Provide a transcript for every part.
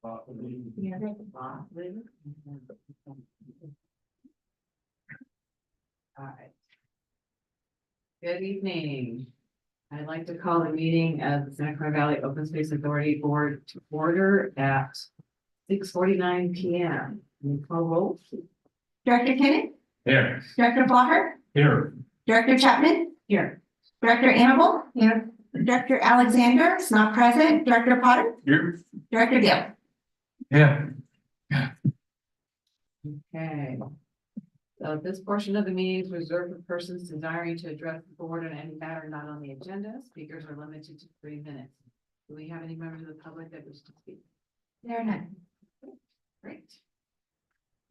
Yeah. All right. Good evening. I'd like to call the meeting of the Santa Clara Valley Open Space Authority Board to order at 6:49 p.m. Can you call roll? Director Kenneth, Here. Director Blaher, Here. Director Chapman, Here. Director Annabelle, here, Director Alexander is not present, Director Potter, Here. Director Gill. Yeah. Okay. So this portion of the meeting is reserved for persons desiring to address the board on any matter not on the agenda. Speakers are limited to 3 minutes. Do we have any members of the public that wish to speak? There are none. Great.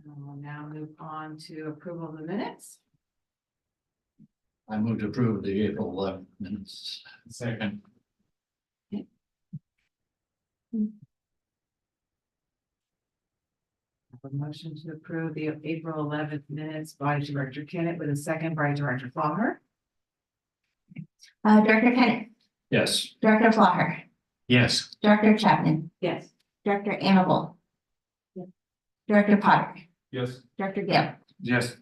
We'll now move on to approval of the minutes. I move to approve the April 11th minutes. Second. A motion to approve the April 11th minutes by Director Kenneth with a second by Director Flaher. Director Kenneth, Yes. Director Blaher, Yes. Director Chapman, Yes. Director Annabelle. Director Potter, Yes. Director Gill. Yes.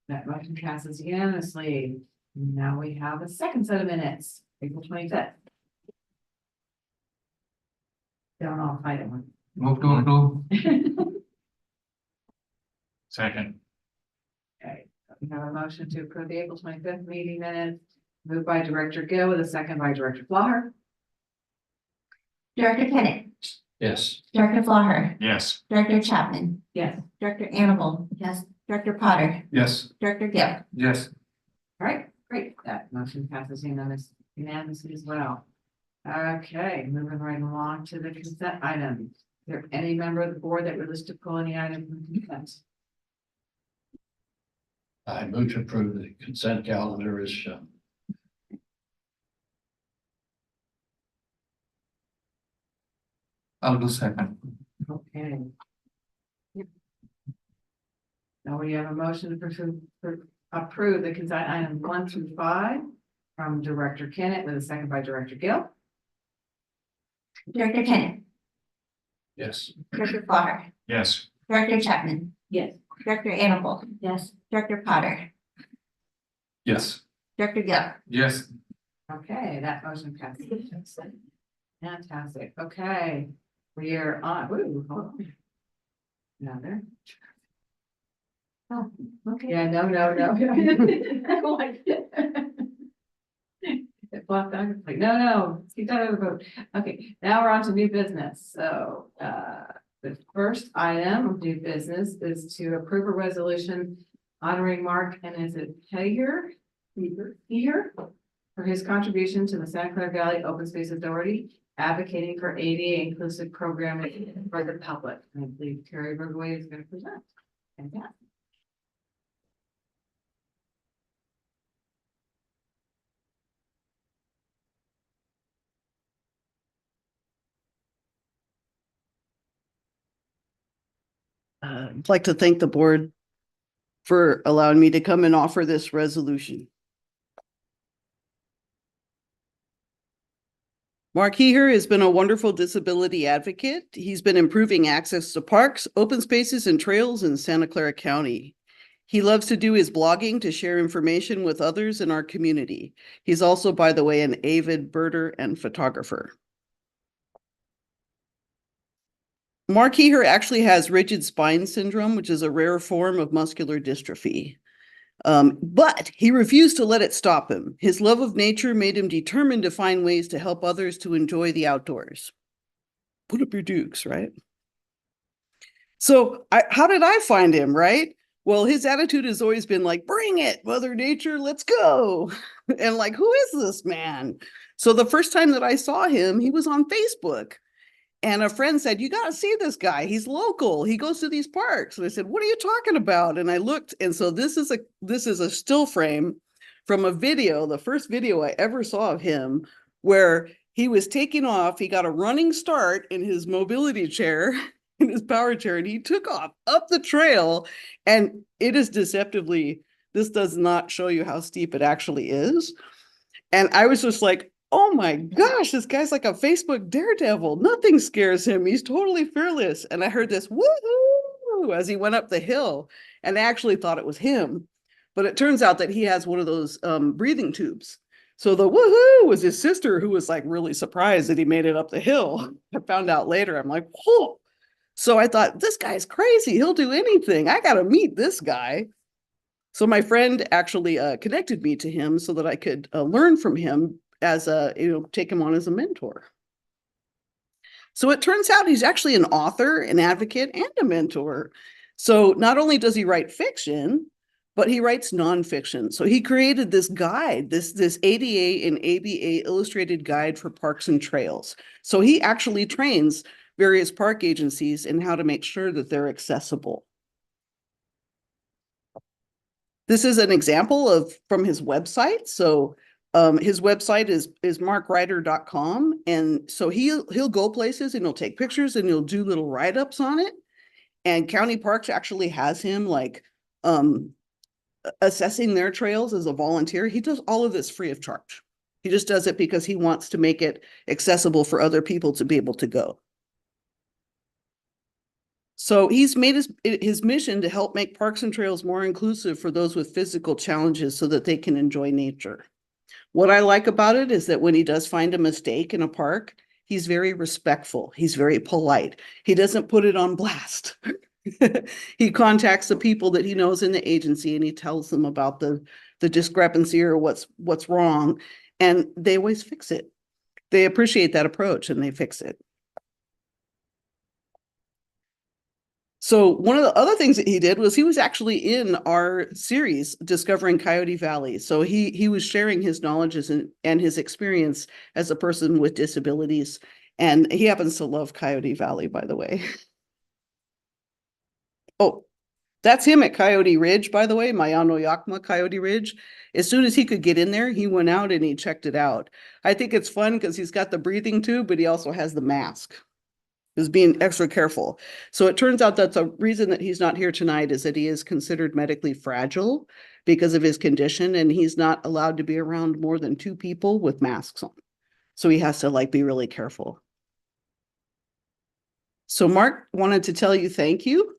That motion passes unanimously. Now we have a second set of minutes, April 25th. Don't all fight at once. Move to approve. Second. Okay, we have a motion to approve the April 25th meeting minutes, moved by Director Gill with a second by Director Flaher. Director Kenneth, Yes. Director Blaher, Yes. Director Chapman, Yes. Director Annabelle, yes, Director Potter, Yes. Director Gill. Yes. All right, great. That motion passes unanimously as well. Okay, moving right along to the consent items. Is there any member of the board that would wish to pull any item from consent? I move to approve the consent calendar as shown. I'll go second. Okay. Now we have a motion to approve the consent item 1 through 5 from Director Kenneth with a second by Director Gill. Director Kenneth, Yes. Director Blaher, Yes. Director Chapman, Yes. Director Annabelle, yes, Director Potter, Yes. Director Gill. Yes. Okay, that motion passes. Fantastic. Okay, we are on. Woo, hold on. Now there. Oh, okay. Yeah, no. It blocked out. It's like, no, keep that over vote. Okay, now we're on to new business. So, the first item of new business is to approve a resolution honoring Mark, and is it Hager? Here for his contribution to the Santa Clara Valley Open Space Authority, advocating for ADA inclusive programming for the public. I believe Terry Bergway is going to present. Fantastic. I'd like to thank the board for allowing me to come and offer this resolution. Mark Heher has been a wonderful disability advocate. He's been improving access to parks, open spaces, and trails in Santa Clara County. He loves to do his blogging to share information with others in our community. He's also, by the way, an avid birder and photographer. Mark Heher actually has rigid spine syndrome, which is a rare form of muscular dystrophy. But he refused to let it stop him. His love of nature made him determined to find ways to help others to enjoy the outdoors. Put up your dukes, right? So how did I find him, right? Well, his attitude has always been like, bring it, Mother Nature, let's go. And like, who is this man? So the first time that I saw him, he was on Facebook. And a friend said, you got to see this guy. He's local. He goes to these parks. And I said, what are you talking about? And I looked. And so this is a still frame from a video, the first video I ever saw of him, where he was taking off. He got a running start in his mobility chair, in his power chair, and he took off up the trail. And it is deceptively, this does not show you how steep it actually is. And I was just like, oh my gosh, this guy's like a Facebook daredevil. Nothing scares him. He's totally fearless. And I heard this woohoo as he went up the hill, and I actually thought it was him. But it turns out that he has one of those breathing tubes. So the woohoo was his sister, who was like really surprised that he made it up the hill. I found out later. I'm like, whoa. So I thought, this guy's crazy. He'll do anything. I got to meet this guy. So my friend actually connected me to him so that I could learn from him as a, take him on as a mentor. So it turns out he's actually an author, an advocate, and a mentor. So not only does he write fiction, but he writes nonfiction. So he created this guide, this ADA and ABA illustrated guide for parks and trails. So he actually trains various park agencies in how to make sure that they're accessible. This is an example from his website. So his website is markryder.com. And so he'll go places and he'll take pictures and he'll do little write-ups on it. And County Parks actually has him like assessing their trails as a volunteer. He does all of this free of charge. He just does it because he wants to make it accessible for other people to be able to go. So he's made his mission to help make parks and trails more inclusive for those with physical challenges so that they can enjoy nature. What I like about it is that when he does find a mistake in a park, he's very respectful. He's very polite. He doesn't put it on blast. He contacts the people that he knows in the agency and he tells them about the discrepancy or what's wrong, and they always fix it. They appreciate that approach and they fix it. So one of the other things that he did was he was actually in our series, Discovering Coyote Valley. So he was sharing his knowledge and his experience as a person with disabilities. And he happens to love Coyote Valley, by the way. Oh, that's him at Coyote Ridge, by the way, Mayano Yakima Coyote Ridge. As soon as he could get in there, he went out and he checked it out. I think it's fun because he's got the breathing tube, but he also has the mask. Is being extra careful. So it turns out that the reason that he's not here tonight is that he is considered medically fragile because of his condition, and he's not allowed to be around more than 2 people with masks on. So he has to like be really careful. So Mark wanted to tell you thank you.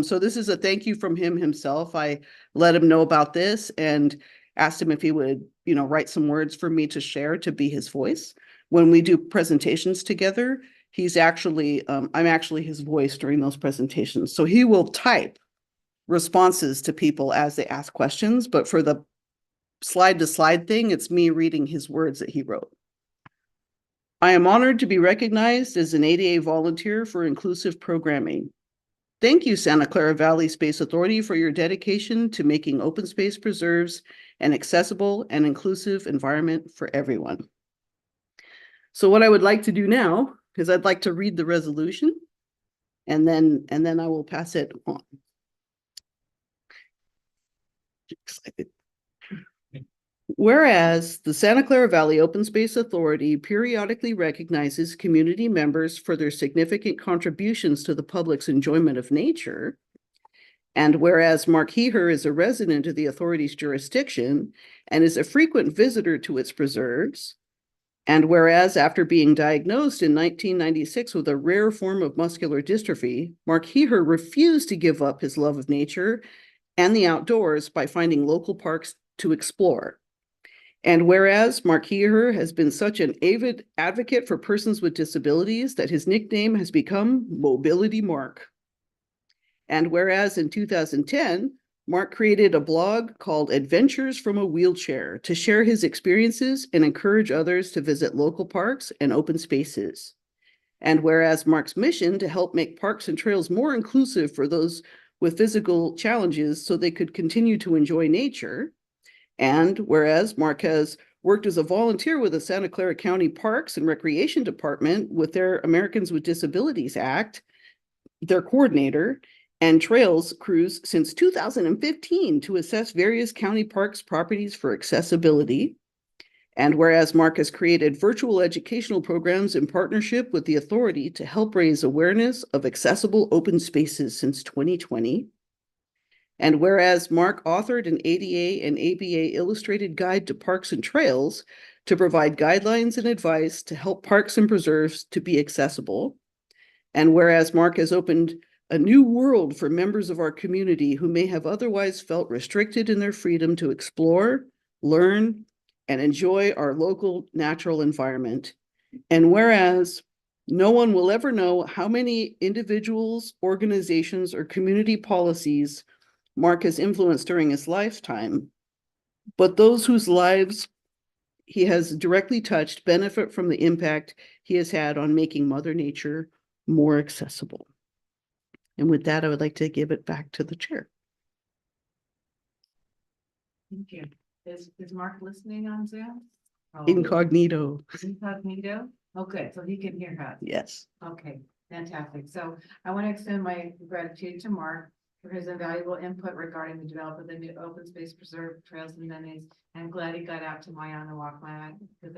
So this is a thank you from him himself. I let him know about this and asked him if he would, write some words for me to share to be his voice. When we do presentations together, he's actually, I'm actually his voice during those presentations. So he will type responses to people as they ask questions, but for the slide to slide thing, it's me reading his words that he wrote. I am honored to be recognized as an ADA volunteer for inclusive programming. Thank you, Santa Clara Valley Space Authority, for your dedication to making open space preserves an accessible and inclusive environment for everyone. So what I would like to do now is I'd like to read the resolution and then I will pass it on. Excited. Whereas the Santa Clara Valley Open Space Authority periodically recognizes community members for their significant contributions to the public's enjoyment of nature, and whereas Mark Heher is a resident of the authority's jurisdiction and is a frequent visitor to its preserves, and whereas after being diagnosed in 1996 with a rare form of muscular dystrophy, Mark Heher refused to give up his love of nature and the outdoors by finding local parks to explore. And whereas Mark Heher has been such an avid advocate for persons with disabilities that his nickname has become Mobility Mark. And whereas in 2010, Mark created a blog called Adventures from a Wheelchair to share his experiences and encourage others to visit local parks and open spaces. And whereas Mark's mission to help make parks and trails more inclusive for those with physical challenges so they could continue to enjoy nature. And whereas Mark has worked as a volunteer with the Santa Clara County Parks and Recreation Department with their Americans with Disabilities Act, their coordinator, and trails crews since 2015 to assess various county parks properties for accessibility. And whereas Mark has created virtual educational programs in partnership with the authority to help raise awareness of accessible open spaces since 2020. And whereas Mark authored an ADA and ABA illustrated guide to parks and trails to provide guidelines and advice to help parks and preserves to be accessible. And whereas Mark has opened a new world for members of our community who may have otherwise felt restricted in their freedom to explore, learn, and enjoy our local natural environment. And whereas no one will ever know how many individuals, organizations, or community policies Mark has influenced during his lifetime, but those whose lives he has directly touched benefit from the impact he has had on making Mother Nature more accessible. And with that, I would like to give it back to the chair. Thank you. Is Mark listening on Zoom? Oh, Incognito, Incognito? Okay, so he can hear us. yes. Okay, fantastic. So I want to extend my gratitude to Mark for his invaluable input regarding the development of the new open space preserve trails and amenities. I'm glad he got out to Mayana Walkland because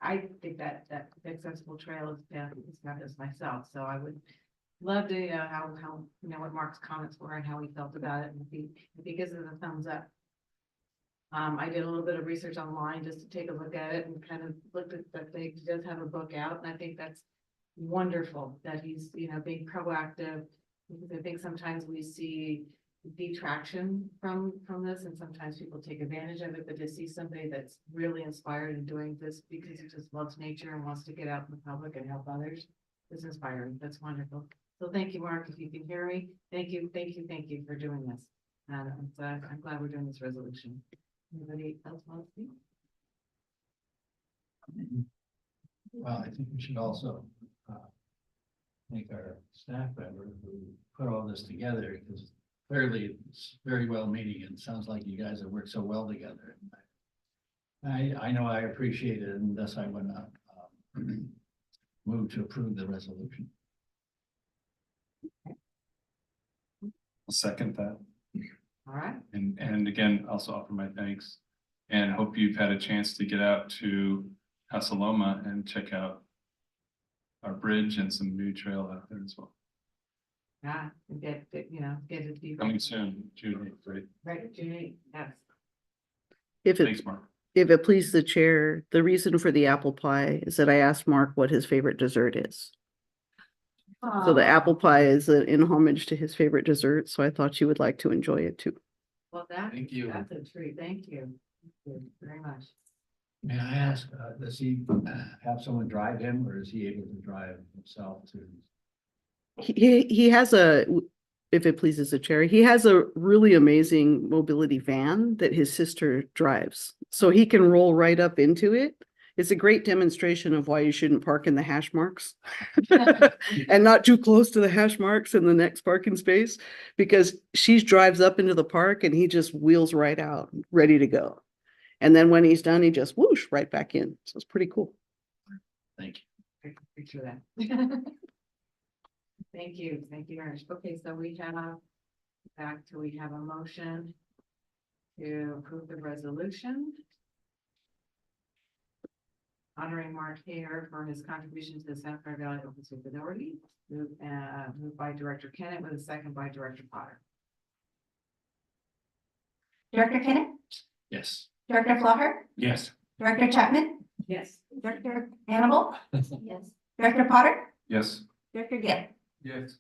I think that accessible trail is fabulous myself. So I would love to know how what Mark's comments were and how he felt about it, and if he gives it a thumbs up. I did a little bit of research online just to take a look at it and kind of looked at that he does have a book out, and I think that's wonderful that he's, being proactive. Because I think sometimes we see detraction from this, and sometimes people take advantage of it, but to see somebody that's really inspired in doing this because he just loves nature and wants to get out in the public and help others is inspiring. That's wonderful. So thank you, Mark, if you can hear me. Thank you for doing this. I'm glad we're doing this resolution. Anybody else want to speak? Well, I think we should also thank our staff member who put all this together, because clearly it's very well meaning and sounds like you guys have worked so well together. I know I appreciate it, and thus I would not move to approve the resolution. I'll second that. All right. And again, also offer my thanks and hope you've had a chance to get out to Casa Loma and check out our bridge and some new trail out there as well. Yeah, get it to be Coming soon, June 8th, right? right, June 8th, yes. Thanks, Mark. If it pleases the chair, the reason for the apple pie is that I asked Mark what his favorite dessert is. So the apple pie is in homage to his favorite dessert, so I thought you would like to enjoy it too. Well, Thank you. that's a treat. Thank you. Thank you very much. May I ask, does he have someone drive him, or is he able to drive himself to? He has if it pleases the chair, he has a really amazing mobility van that his sister drives. So he can roll right up into it. It's a great demonstration of why you shouldn't park in the hash marks and not too close to the hash marks in the next parking space, because she drives up into the park and he just wheels right out, ready to go. And then when he's done, he just whoosh right back in. So it's pretty cool. Thank you. I can picture that. Thank you very much. Okay, so we have a motion to approve the resolution honoring Mark Hayer for his contribution to the Santa Clara Valley Open Space Authority. Moved by Director Kennett with a second by Director Potter. Director Kennett, Yes. Director Flaher, Yes. Director Chapman, Yes. Director Hannibal, yes, Director Potter, Yes. Director Gill. Yes.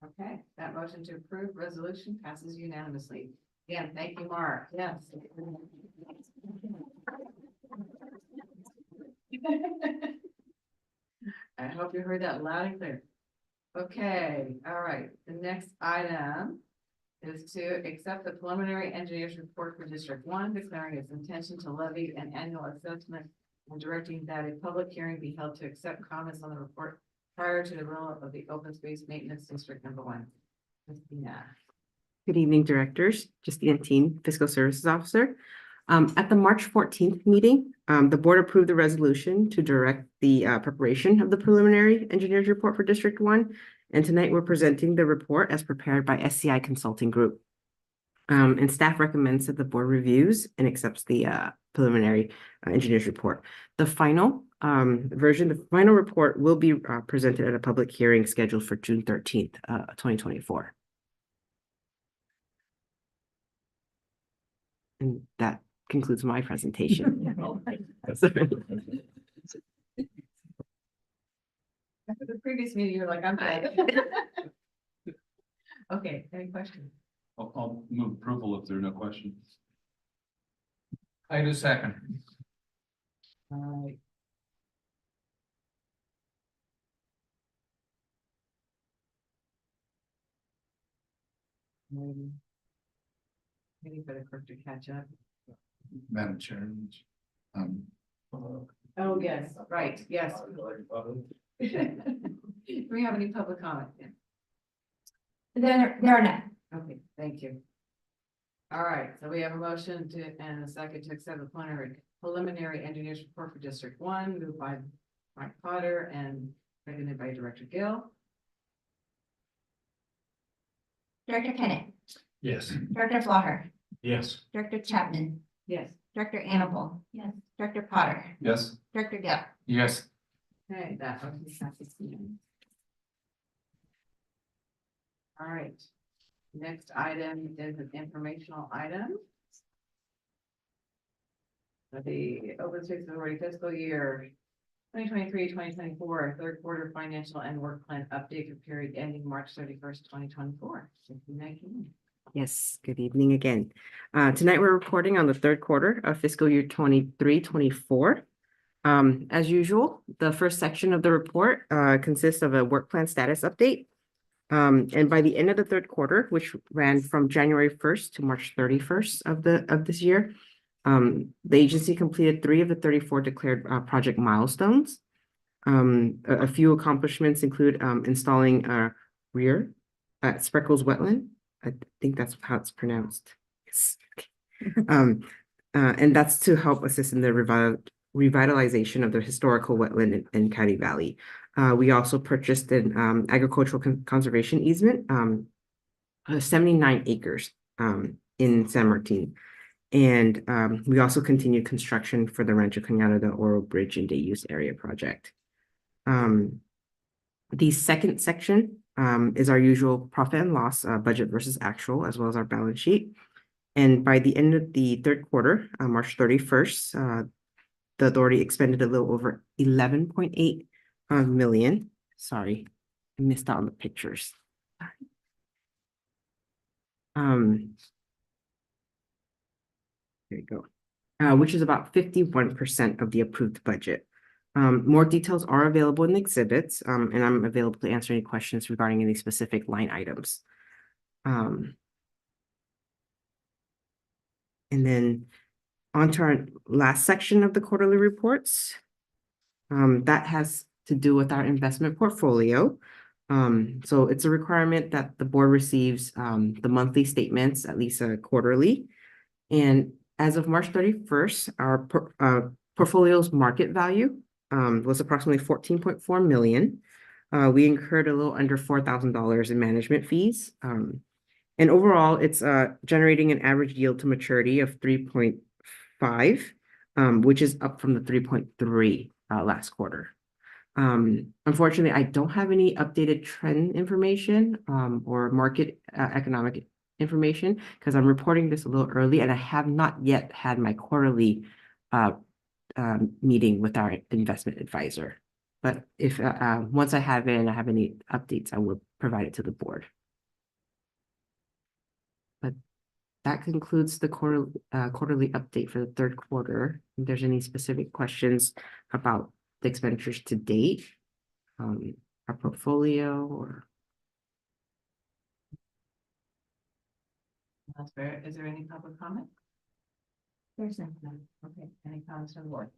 Okay, that motion to approve resolution passes unanimously. Again, thank you, Mark. Yes. I hope you heard that loud and clear. Okay, all right. The next item is to accept the preliminary engineer's report for District 1, declaring its intention to levy an annual assessment and directing that a public hearing be held to accept comments on the report prior to the roll-up of the Open Space Maintenance District Number 1. Christina. Good evening, directors, Justina Teen, Fiscal Services Officer. At the March 14th meeting, the board approved the resolution to direct the preparation of the preliminary engineer's report for District 1. And tonight we're presenting the report as prepared by SCI Consulting Group. And staff recommends that the board reviews and accepts the preliminary engineer's report. The final version, the final report will be presented at a public hearing scheduled for June 13th, 2024. And that concludes my presentation. After the previous meeting, you're like, I'm done. Okay, any questions? I'll move approval if there are no questions. I do second. All right. Waiting for the clerk to catch up. Madam Chair. Oh, yes, right, yes. Do we have any public comment? There are none. Okay, thank you. All right, so we have a motion to, and a second to accept the preliminary engineers report for District 1, moved by Mike Potter and seconded by Director Gill. Director Kenneth, Yes. Director Flaher, Yes. Director Chapman, Yes. Director Annable. Yes. Director Potter, Yes. Director Gill. Yes. Okay, that motion passes unanimously. All right. Next item is an informational item. For the Open Space Authority fiscal year 2023-2024 third quarter financial and work plan update for period ending March 31st, 2024. Yes, good evening again. Tonight we're reporting on the third quarter of fiscal year 23-24. As usual, the first section of the report consists of a work plan status update. And by the end of the third quarter, which ran from January 1st to March 31st of this year, the agency completed 3 of the 34 declared project milestones. A few accomplishments include installing a rear at Spreckles Wetland. I think that's how it's pronounced. Yes. And that's to help assist in the revitalization of the historical wetland in Caddy Valley. We also purchased an agricultural conservation easement, 79 acres in San Martin. And we also continued construction for the Rancho Cañada de Oro Bridge and Day Use Area project. The second section is our usual profit and loss, budget versus actual, as well as our balance sheet. And by the end of the third quarter, March 31st, the authority expended a little over 11.8 million. Sorry, I missed out on the pictures. There you go. Which is about 51% of the approved budget. More details are available in the exhibits, and I'm available to answer any questions regarding any specific line items. And then on to our last section of the quarterly reports. That has to do with our investment portfolio. So it's a requirement that the board receives the monthly statements at least quarterly. And as of March 31st, our portfolio's market value was approximately 14.4 million. We incurred a little under $4,000 in management fees. And overall, it's generating an average yield to maturity of 3.5, which is up from the 3.3 last quarter. Unfortunately, I don't have any updated trend information or market economic information because I'm reporting this a little early and I have not yet had my quarterly meeting with our investment advisor. But if once I have it and I have any updates, I will provide it to the board. But that concludes the quarterly update for the third quarter. If there's any specific questions about the expenditures to date, our portfolio, or That's fair. Is there any public comment? There's none. Okay, any comments from the board?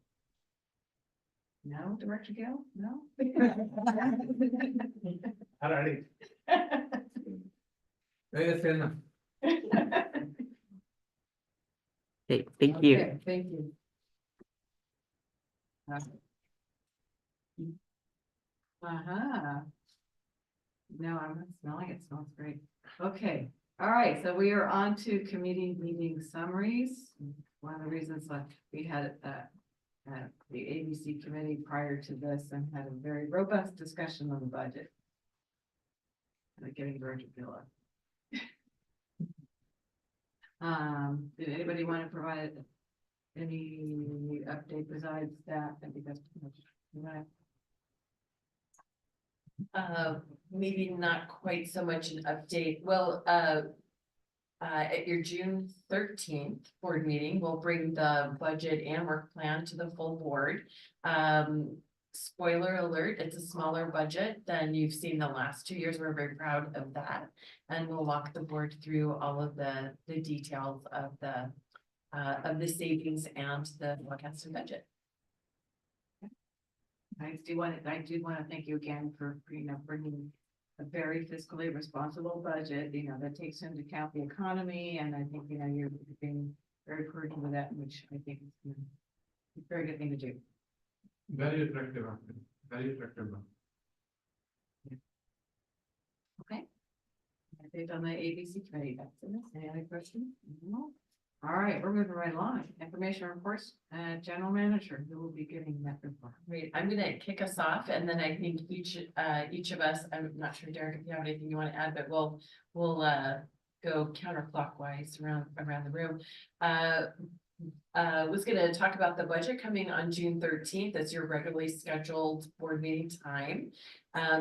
No, Director Gill? No? Alrighty. okay, thank you. Okay, thank you. No, I'm not smelling it. It smells great. Okay, all right, so we are on to committee meeting summaries. One of the reasons that we had the ABC committee prior to this and had a very robust discussion on the budget. Like getting Director Gill up. Did anybody want to provide any update besides that? I think that's pretty much. Right. Maybe not quite so much an update. Well, at your June 13th board meeting, we'll bring the budget and work plan to the full board. Spoiler alert, it's a smaller budget than you've seen the last 2 years. We're very proud of that. And we'll walk the board through all of the details of the savings and the forecasted budget. I do want to thank you again for, bringing a very fiscally responsible budget, that takes into account the economy, and I think, you're being very prudent with that, which I think is a very good thing to do. Very attractive, very attractive. I think on the ABC committee, that's it. Any other questions? No? All right, we're moving right along. Information reports, general manager, who will be giving that report? Great, I'm gonna kick us off, and then I think each of us, I'm not sure, Derek, if you have anything you want to add, but we'll go counterclockwise around the room. Was gonna talk about the budget coming on June 13th as your regularly scheduled board meeting time.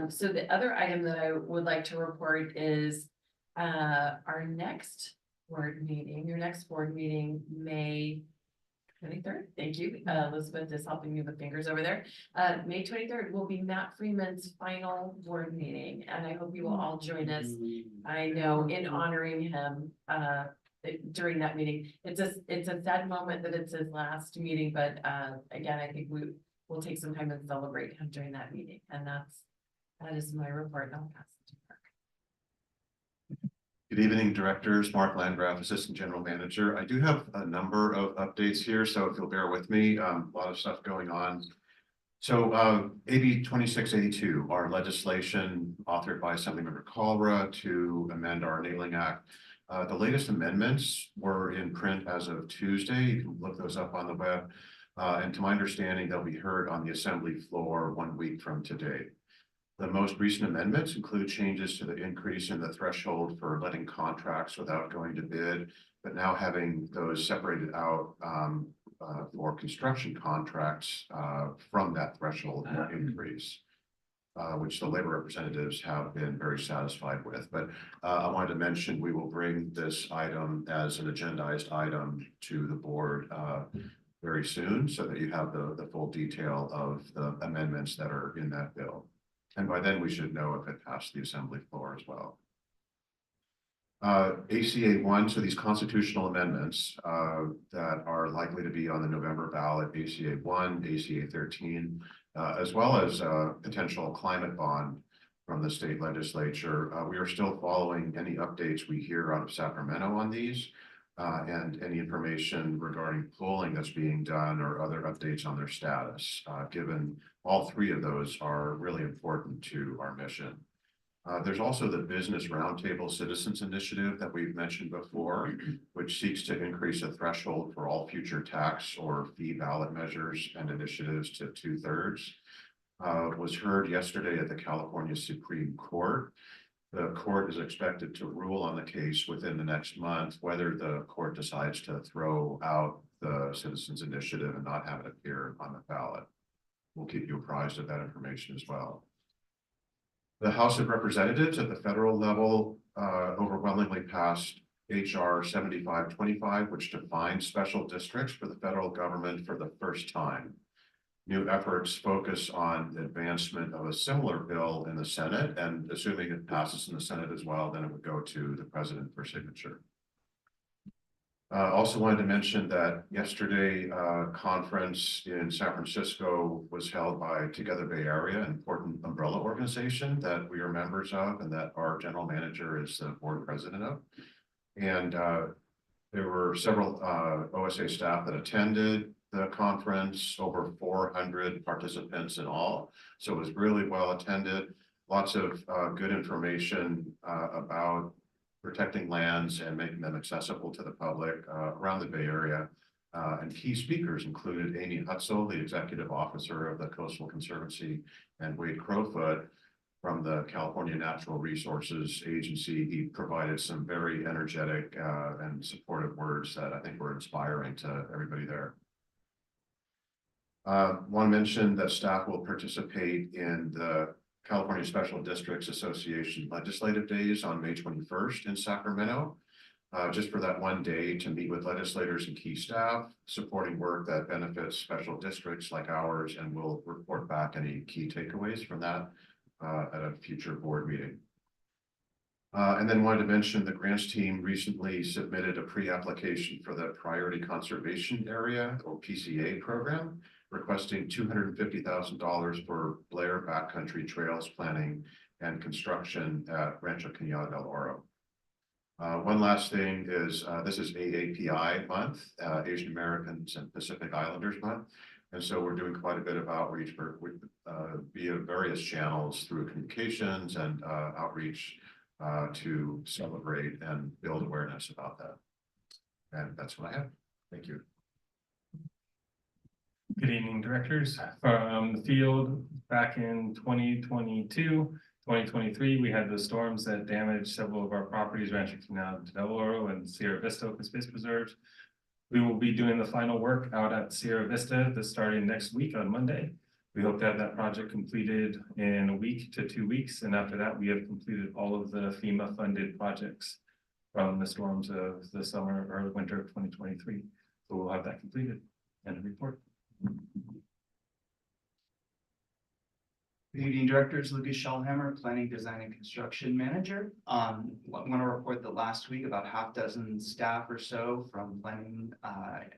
So the other item that I would like to report is our next board meeting, your next board meeting, May 23rd. Thank you. Elizabeth is helping me with fingers over there. May 23rd will be Matt Freeman's final board meeting, and I hope you will all join us. I know, in honoring him during that meeting. It's a sad moment that it's his last meeting, but again, I think we will take some time and celebrate him during that meeting, and that is my report. I'll pass it to Mark. Good evening, directors. Mark Landgraf, Assistant General Manager. I do have a number of updates here, so if you'll bear with me, a lot of stuff going on. So AB 2682, our legislation authored by Assemblymember Calra to amend our Enabling Act. The latest amendments were in print as of Tuesday. You can look those up on the web. And to my understanding, they'll be heard on the Assembly floor 1 week from today. The most recent amendments include changes to the increase in the threshold for letting contracts without going to bid, but now having those separated out for construction contracts from that threshold increase, which the labor representatives have been very satisfied with. But I wanted to mention, we will bring this item as an agendized item to the board very soon, so that you have the full detail of the amendments that are in that bill. And by then we should know if it passed the assembly floor as well. ACA 1, so these constitutional amendments that are likely to be on the November ballot, ACA 1, ACA 13, as well as potential climate bond from the state legislature. We are still following any updates we hear out of Sacramento on these, and any information regarding polling that's being done or other updates on their status, given all three of those are really important to our mission. There's also the Business Roundtable Citizens Initiative that we've mentioned before, which seeks to increase a threshold for all future tax or fee ballot measures and initiatives to 2/3. Was heard yesterday at the California Supreme Court. The court is expected to rule on the case within the next month, whether the court decides to throw out the Citizens Initiative and not have it appear on the ballot. We'll keep you apprised of that information as well. The House of Representatives at the federal level overwhelmingly passed HR 7525, which defines special districts for the federal government for the first time. New efforts focus on the advancement of a similar bill in the Senate, and assuming it passes in the Senate as well, then it would go to the president for signature. Also wanted to mention that yesterday, conference in San Francisco was held by Together Bay Area, an important umbrella organization that we are members of and that our general manager is the board president of. And there were several OSA staff that attended the conference, over 400 participants in all. So it was really well attended. Lots of good information about protecting lands and making them accessible to the public around the Bay Area. And key speakers included Amy Hutzel, the executive officer of the Coastal Conservancy, and Wade Crowfoot from the California Natural Resources Agency. He provided some very energetic and supportive words that I think were inspiring to everybody there. Want to mention that staff will participate in the California Special Districts Association Legislative Days on May 21st in Sacramento. Just for that one day to meet with legislators and key staff, supporting work that benefits special districts like ours, and we'll report back any key takeaways from that at a future board meeting. And then wanted to mention the grants team recently submitted a pre-application for the Priority Conservation Area or PCA program, requesting $250,000 for Blair Backcountry Trails planning and construction at Rancho Cañada del Oro. One last thing is this is AAPI month, Asian Americans and Pacific Islanders month. And so we're doing quite a bit of outreach via various channels through communications and outreach to celebrate and build awareness about that. And that's what I have. Thank you. Good evening, directors. From the field, back in 2022-2023, we had the storms that damaged several of our properties, Rancho Cañada del Oro and Sierra Vista Open Space Preserves. We will be doing the final work out at Sierra Vista that's starting next week on Monday. We hope to have that project completed in a week to 2 weeks. And after that, we have completed all of the FEMA funded projects from the storms of the summer or winter of 2023. So we'll have that completed and a report. Good evening, directors. Lucas Schallhammer, Planning, Design, and Construction Manager. I want to report that last week, about half dozen staff or so from planning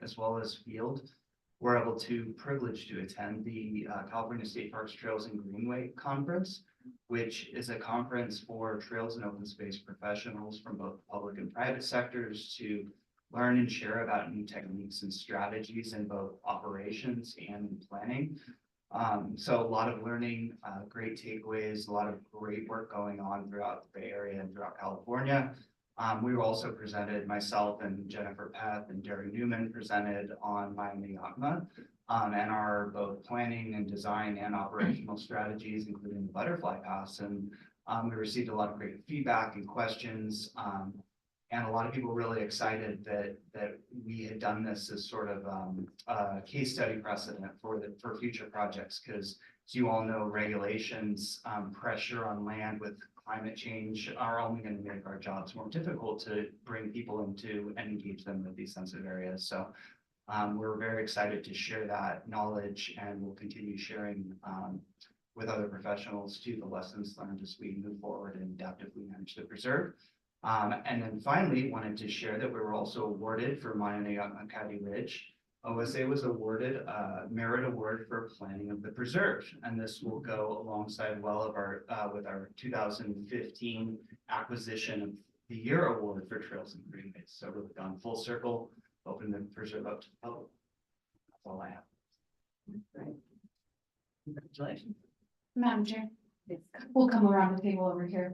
as well as field were able to privilege to attend the California State Parks Trails and Greenway Conference, which is a conference for trails and open space professionals from both public and private sectors to learn and share about new techniques and strategies in both operations and in planning. So a lot of learning, great takeaways, a lot of great work going on throughout the Bay Area and throughout California. We were also presented, myself and Jennifer Peth and Jerry Newman presented on Mayana and our both planning and design and operational strategies, including the butterfly pass. And we received a lot of great feedback and questions. And a lot of people really excited that we had done this as sort of a case study precedent for future projects, because as you all know, regulations, pressure on land with climate change are only going to make our jobs more difficult to bring people into and engage them with these sensitive areas. So we're very excited to share that knowledge, and we'll continue sharing with other professionals too the lessons learned as we move forward and adaptively manage the preserve. And then finally, wanted to share that we were also awarded for Mayana Ridge. OSA was awarded a merit award for planning of the preserve, and this will go alongside well of our with our 2015 acquisition of the year award for trails and greenways. So we've gone full circle, open the preserve up to the public. That's all I have. Great. Congratulations. Madam Chair, we'll come around the table over here.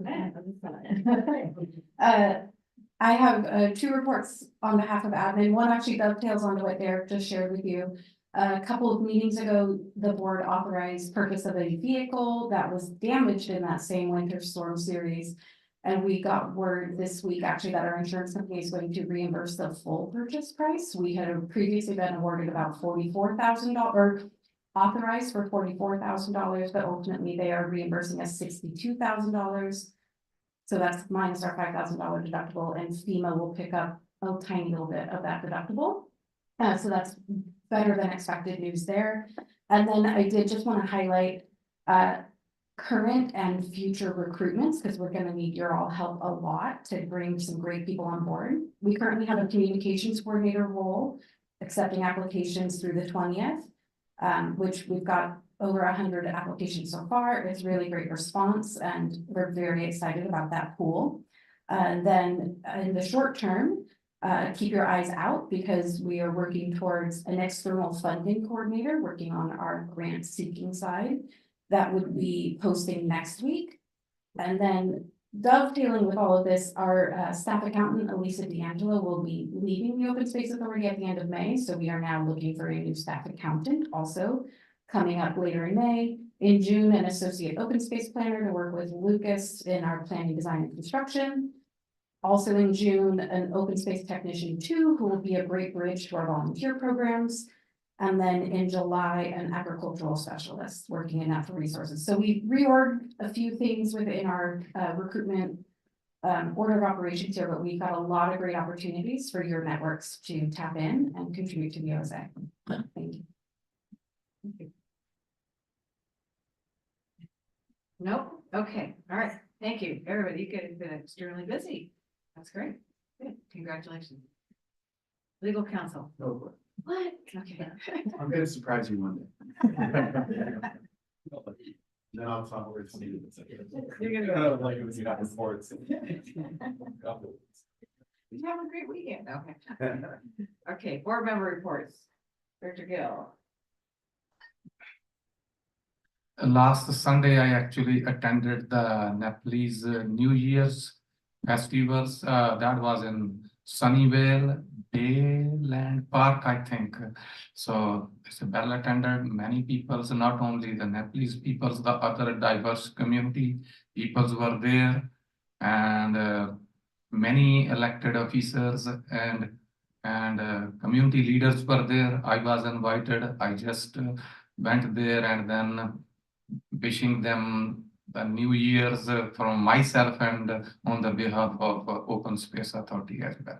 I have 2 reports on behalf of admin. One actually dovetails onto what Derek just shared with you. A couple of meetings ago, the board authorized purchase of a vehicle that was damaged in that same winter storm series. And we got word this week actually that our insurance company is going to reimburse the full purchase price. We had previously been awarded about $44,000 or authorized for $44,000, but ultimately they are reimbursing us $62,000. So that's minus our $5,000 deductible, and FEMA will pick up a tiny little bit of that deductible. So that's better than expected news there. And then I did just want to highlight current and future recruitments, because we're going to need your all help a lot to bring some great people on board. We currently have a communications coordinator role, accepting applications through the 20th, which we've got over 100 applications so far. It's really great response, and we're very excited about that pool. And then in the short term, keep your eyes out, because we are working towards an external funding coordinator working on our grant seeking side that would be posting next week. And then dovetailing with all of this, our staff accountant, Elisa D'Angelo, will be leaving the Open Space Authority at the end of May. So we are now looking for a new staff accountant also coming up later in May. In June, an associate open space planner to work with Lucas in our planning, design, and construction. Also in June, an open space technician 2, who will be a great bridge to our volunteer programs. And then in July, an agricultural specialist working in natural resources. So we reorged a few things within our recruitment order of operations here, but we've got a lot of great opportunities for your networks to tap in and contribute to the OSA. Thank you. Nope, okay, all right, thank you, everybody, you guys have been extremely busy, that's great, good, congratulations. Legal counsel, Oh, what? Okay. I'm gonna surprise you one day. Then I'll talk where it's needed. You're gonna go. Like it was not reports. Did you have a great weekend? Okay. Okay, board member reports, Director Gill. Last Sunday, I actually attended the Nepalese New Year's festivals. That was in Sunnyvale Bayland Park, I think. So it's a well attended, many peoples, not only the Nepalese peoples, the other diverse community peoples were there. And many elected officers and community leaders were there. I was invited. I just went there and then wishing them the New Year's from myself and on the behalf of Open Space Authority as well.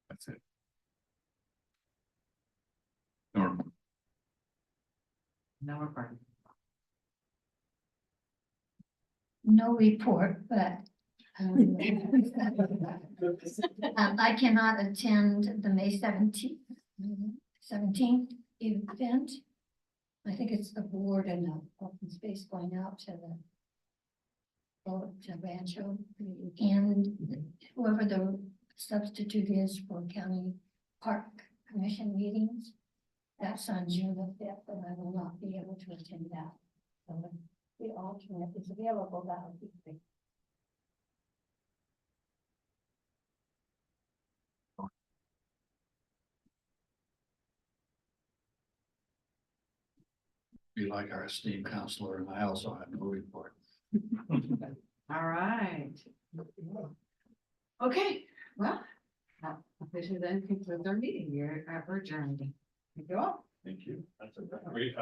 That's it. Norm. No report. No report, but um, I cannot attend the May 17th event. I think it's the board and the open space going out to Rancho. And whoever the substitute is for county park commission meetings, that's on June the 5th, and I will not be able to attend that. So if the alternate is available, that would be great. Be like our esteemed counselor, and I also have no report. All right. Okay, well, that officially then concludes our meeting, we're adjourned. Thank you all. Thank you. That's a great.